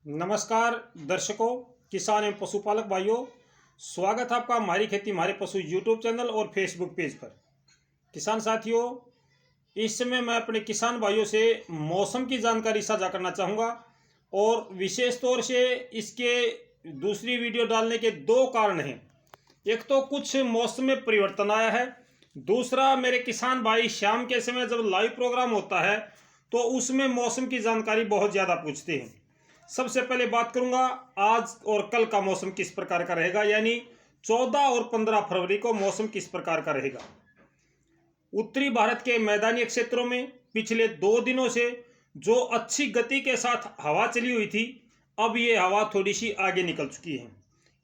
नमस्कार दर्शकों, किसान एवं पशुपालक भाइयों, स्वागत है आपका हमारी खेती हमारे पशु यूट्यूब चैनल और फेसबुक पेज पर। किसान साथियों, इस समय मैं अपने किसान भाइयों से मौसम की जानकारी साझा करना चाहूँगा और विशेष तौर से इसके दूसरी वीडियो डालने के दो कारण हैं। एक तो कुछ मौसम में परिवर्तन आया है, दूसरा मेरे किसान भाई शाम के समय जब लाइव प्रोग्राम होता है तो उसमें मौसम की जानकारी बहुत ज़्यादा पूछते हैं। सबसे पहले बात करूंगा आज और कल का मौसम किस प्रकार का रहेगा, यानी 14 और 15 फरवरी को मौसम किस प्रकार का रहेगा। उत्तरी भारत के मैदानी क्षेत्रों में पिछले 2 दिनों से जो अच्छी गति के साथ हवा चली हुई थी, अब ये हवा थोड़ी सी आगे निकल चुकी है,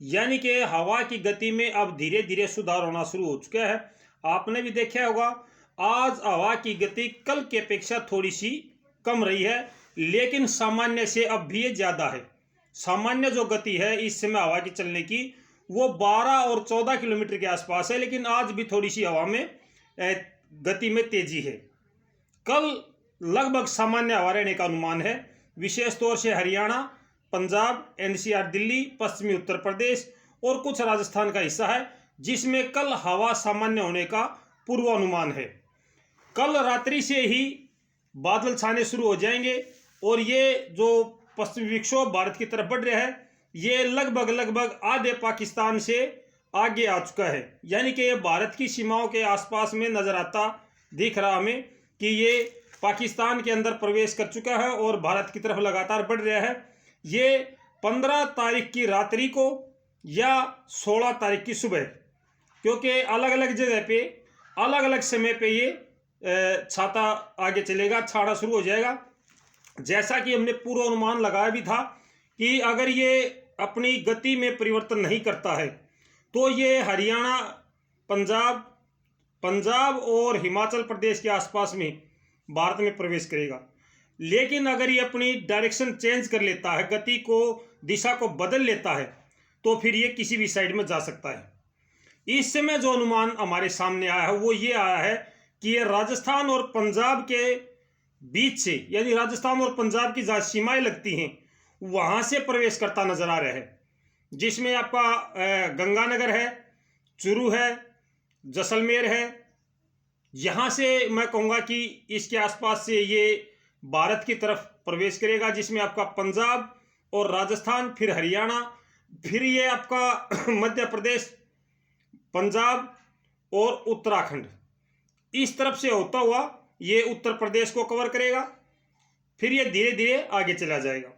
यानी कि हवा की गति में अब धीरे धीरे सुधार होना शुरू हो चुका है। आपने भी देखा होगा, आज हवा की गति कल की अपेक्षा थोड़ी सी कम रही है, लेकिन सामान्य से अब भी ये ज़्यादा है। सामान्य जो गति है इस समय हवा की चलने की वो 12 और 14 किलोमीटर के आसपास है, लेकिन आज भी थोड़ी सी हवा में गति में तेजी है। कल लगभग सामान्य हवा रहने का अनुमान है, विशेष तौर से हरियाणा, पंजाब, एनसीआर, दिल्ली, पश्चिमी उत्तर प्रदेश और कुछ राजस्थान का हिस्सा है, जिसमें कल हवा सामान्य होने का पूर्वानुमान है। कल रात्रि से ही बादल छाने शुरू हो जाएंगे और ये जो पश्चिमी विक्षोभ भारत की तरफ बढ़ रहा है, ये लगभग आधे पाकिस्तान से आगे आ चुका है, यानी कि ये भारत की सीमाओं के आसपास में नजर आता दिख रहा हमें कि ये पाकिस्तान के अंदर प्रवेश कर चुका है और भारत की तरफ लगातार बढ़ रहा है। ये 15 तारीख की रात्रि को या 16 तारीख की सुबह, क्योंकि अलग अलग जगह पे अलग अलग समय पे ये छाता आगे चलेगा, छाड़ा शुरू हो जाएगा। जैसा कि हमने पूर्वानुमान लगाया भी था कि अगर ये अपनी गति में परिवर्तन नहीं करता है तो ये हरियाणा, पंजाब और हिमाचल प्रदेश के आसपास में भारत में प्रवेश करेगा। लेकिन अगर ये अपनी डायरेक्शन चेंज कर लेता है, गति को, दिशा को बदल लेता है, तो फिर ये किसी भी साइड में जा सकता है। इस समय जो अनुमान हमारे सामने आया है वो ये आया है कि ये राजस्थान और पंजाब के बीच से, यानी राजस्थान और पंजाब की जहाँ सीमाएं लगती हैं वहाँ से प्रवेश करता नजर आ रहा है, जिसमें आपका गंगानगर है, चूरू है, जैसलमेर है। यहाँ से मैं कहूँगा कि इसके आसपास से ये भारत की तरफ प्रवेश करेगा, जिसमें आपका पंजाब और राजस्थान, फिर हरियाणा, फिर ये आपका मध्य प्रदेश, पंजाब और उत्तराखंड, इस तरफ से होता हुआ ये उत्तर प्रदेश को कवर करेगा। फिर ये धीरे धीरे आगे चला जाएगा।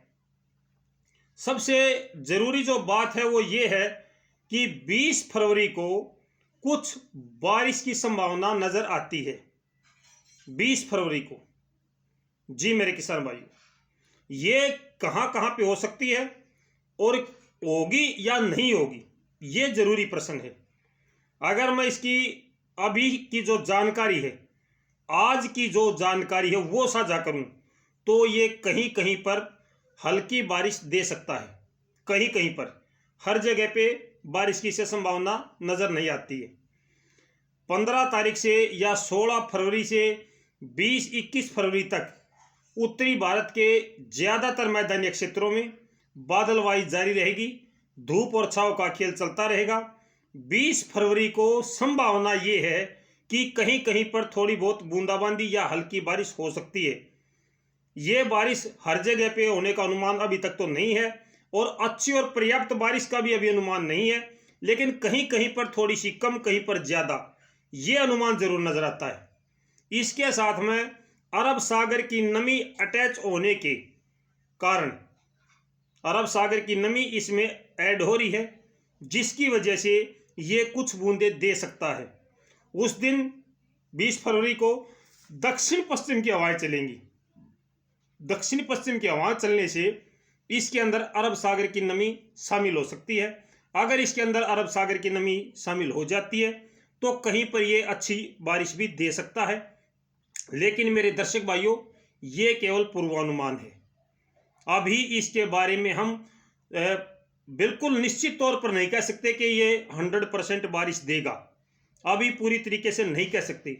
सबसे जरूरी जो बात है वो ये है कि 20 फरवरी को कुछ बारिश की संभावना नजर आती है। 20 फरवरी को, जी मेरे किसान भाई, ये कहाँ कहाँ पे हो सकती है और होगी या नहीं होगी, ये जरूरी प्रश्न है। अगर मैं इसकी अभी की जो जानकारी है, आज की जो जानकारी है वो साझा करूं तो ये कहीं कहीं पर हल्की बारिश दे सकता है, कहीं कहीं पर, हर जगह पे बारिश की से संभावना नजर नहीं आती है। 15 तारीख से या 16 फरवरी से 20-21 फरवरी तक उत्तरी भारत के ज्यादातर मैदानी क्षेत्रों में बादलवाई जारी रहेगी, धूप और छांव का खेल चलता रहेगा। 20 फरवरी को संभावना ये है कि कहीं कहीं पर थोड़ी बहुत बूंदाबांदी या हल्की बारिश हो सकती है। ये बारिश हर जगह पे होने का अनुमान अभी तक तो नहीं है और अच्छी और पर्याप्त बारिश का भी अभी अनुमान नहीं है, लेकिन कहीं कहीं पर थोड़ी सी कम, कहीं पर ज्यादा, ये अनुमान जरूर नजर आता है। इसके साथ में अरब सागर की नमी अटैच होने के कारण अरब सागर की नमी इसमें ऐड हो रही है, जिसकी वजह से ये कुछ बूंदे दे सकता है। उस दिन 20 फरवरी को दक्षिण पश्चिम की हवाएं चलेंगी। दक्षिण पश्चिम की हवाएं चलने से इसके अंदर अरब सागर की नमी शामिल हो सकती है। अगर इसके अंदर अरब सागर की नमी शामिल हो जाती है तो कहीं पर यह अच्छी बारिश भी दे सकता है। लेकिन मेरे दर्शक भाइयों, ये केवल पूर्वानुमान है। अभी इसके बारे में हम बिल्कुल निश्चित तौर पर नहीं कह सकते कि ये 100% बारिश देगा, अभी पूरी तरीके से नहीं कह सकते,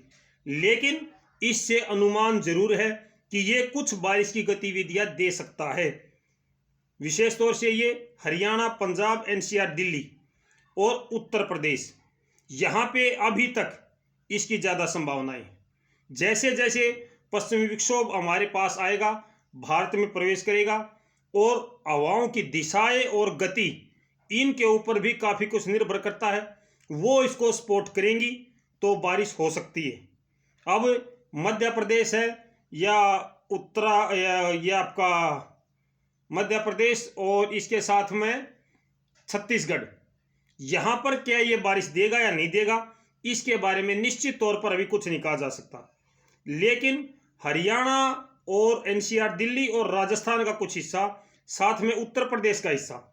लेकिन इससे अनुमान जरूर है कि ये कुछ बारिश की गतिविधियां दे सकता है। विशेष तौर से ये हरियाणा, पंजाब, एनसीआर, दिल्ली और उत्तर प्रदेश, यहाँ पे अभी तक इसकी ज़्यादा संभावनाएं। जैसे जैसे पश्चिमी विक्षोभ हमारे पास आएगा, भारत में प्रवेश करेगा और हवाओं की दिशाएं और गति, इनके ऊपर भी काफ़ी कुछ निर्भर करता है। वो इसको सपोर्ट करेंगी तो बारिश हो सकती है। अब मध्य प्रदेश है या या आपका मध्य प्रदेश और इसके साथ में छत्तीसगढ़, यहाँ पर क्या ये बारिश देगा या नहीं देगा, इसके बारे में निश्चित तौर पर अभी कुछ नहीं कहा जा सकता। लेकिन हरियाणा और एनसीआर, दिल्ली और राजस्थान का कुछ हिस्सा, साथ में उत्तर प्रदेश का हिस्सा,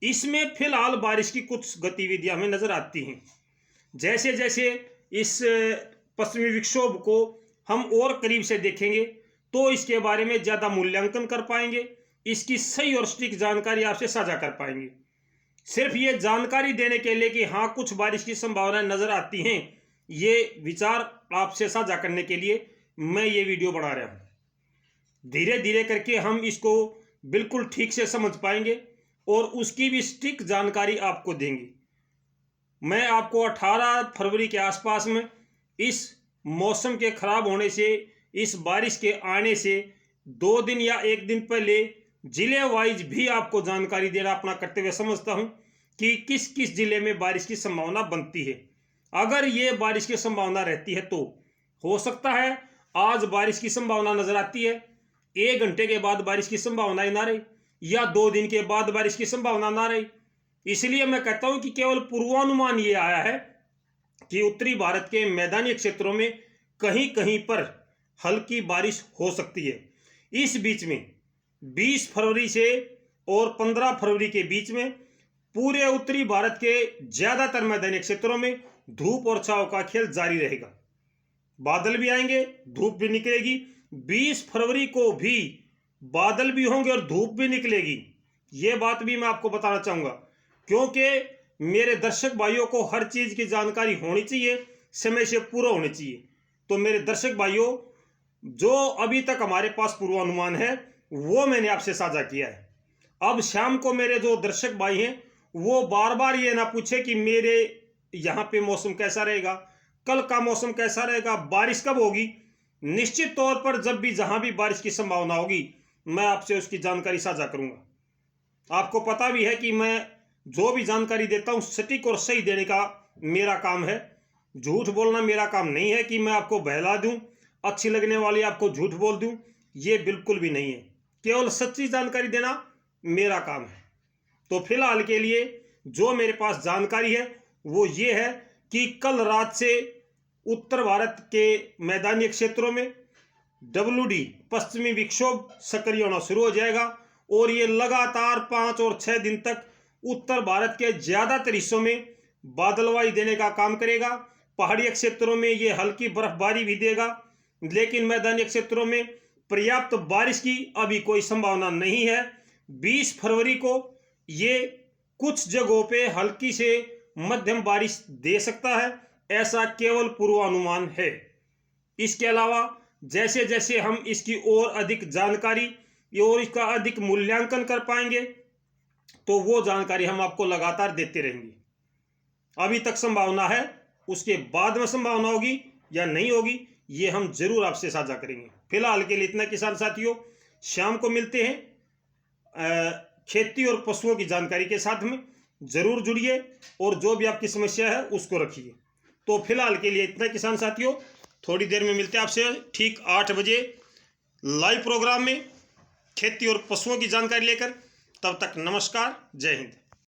इसमें फिलहाल बारिश की कुछ गतिविधियां हमें नजर आती हैं। जैसे जैसे इस पश्चिमी विक्षोभ को हम और करीब से देखेंगे तो इसके बारे में ज़्यादा मूल्यांकन कर पाएंगे, इसकी सही और सटीक जानकारी आपसे साझा कर पाएंगे। सिर्फ ये जानकारी देने के लिए कि हाँ कुछ बारिश की संभावनाएं नजर आती हैं, ये विचार आपसे साझा करने के लिए मैं ये वीडियो बना रहा हूँ। धीरे धीरे करके हम इसको बिल्कुल ठीक से समझ पाएंगे और उसकी भी सटीक जानकारी आपको देंगे। मैं आपको 18 फरवरी के आसपास में इस मौसम के खराब होने से, इस बारिश के आने से 2 दिन या 1 दिन पहले जिले वाइज भी आपको जानकारी देना अपना कर्तव्य समझता हूं कि किस किस जिले में बारिश की संभावना बनती है। अगर ये बारिश की संभावना रहती है तो हो सकता है आज बारिश की संभावना नजर आती है, 1 घंटे के बाद बारिश की संभावना ना रही या 2 दिन के बाद बारिश की संभावना ना रही। इसलिए मैं कहता हूं कि केवल पूर्वानुमान ये आया है कि उत्तरी भारत के मैदानी क्षेत्रों में कहीं कहीं पर हल्की बारिश हो सकती है। इस बीच में 20 फरवरी से और 15 फरवरी के बीच में पूरे उत्तरी भारत के ज्यादातर मैदानी क्षेत्रों में धूप और छांव का खेल जारी रहेगा। बादल भी आएंगे, धूप भी निकलेगी। 20 फरवरी को भी बादल भी होंगे और धूप भी निकलेगी। ये बात भी मैं आपको बताना चाहूंगा, क्योंकि मेरे दर्शक भाइयों को हर चीज की जानकारी होनी चाहिए, समय से पूरा होनी चाहिए। तो मेरे दर्शक भाइयों, जो अभी तक हमारे पास पूर्वानुमान है वो मैंने आपसे साझा किया है। अब शाम को मेरे जो दर्शक भाई हैं वो बार बार ये ना पूछे कि मेरे यहाँ पे मौसम कैसा रहेगा, कल का मौसम कैसा रहेगा, बारिश कब होगी। निश्चित तौर पर जब भी जहां भी बारिश की संभावना होगी मैं आपसे उसकी जानकारी साझा करूंगा। आपको पता भी है कि मैं जो भी जानकारी देता हूं सटीक और सही देने का मेरा काम है। झूठ बोलना मेरा काम नहीं है कि मैं आपको बहला दूं, अच्छी लगने वाली आपको झूठ बोल दूं, ये बिल्कुल भी नहीं है। केवल सच्ची जानकारी देना मेरा काम है। तो फिलहाल के लिए जो मेरे पास जानकारी है वो ये है कि कल रात से उत्तर भारत के मैदानी क्षेत्रों में WD पश्चिमी विक्षोभ सक्रिय होना शुरू हो जाएगा और ये लगातार 5 और 6 दिन तक उत्तर भारत के ज्यादातर हिस्सों में बादलवाई देने का काम करेगा। पहाड़ी क्षेत्रों में ये हल्की बर्फबारी भी देगा, लेकिन मैदानी क्षेत्रों में पर्याप्त बारिश की अभी कोई संभावना नहीं है। 20 फरवरी को ये कुछ जगहों पे हल्की से मध्यम बारिश दे सकता है, ऐसा केवल पूर्वानुमान है। इसके अलावा जैसे जैसे हम इसकी और अधिक जानकारी और इसका अधिक मूल्यांकन कर पाएंगे तो वो जानकारी हम आपको लगातार देते रहेंगे। अभी तक संभावना है, उसके बाद में संभावना होगी या नहीं होगी ये हम जरूर आपसे साझा करेंगे। फिलहाल के लिए इतना किसान साथियों, शाम को मिलते हैं खेती और पशुओं की जानकारी के साथ में। जरूर जुड़िए और जो भी आपकी समस्या है उसको रखिए। तो फिलहाल के लिए इतना किसान साथियों, थोड़ी देर में मिलते हैं आपसे ठीक 8 बजे लाइव प्रोग्राम में खेती और पशुओं की जानकारी लेकर। तब तक नमस्कार, जय हिंद।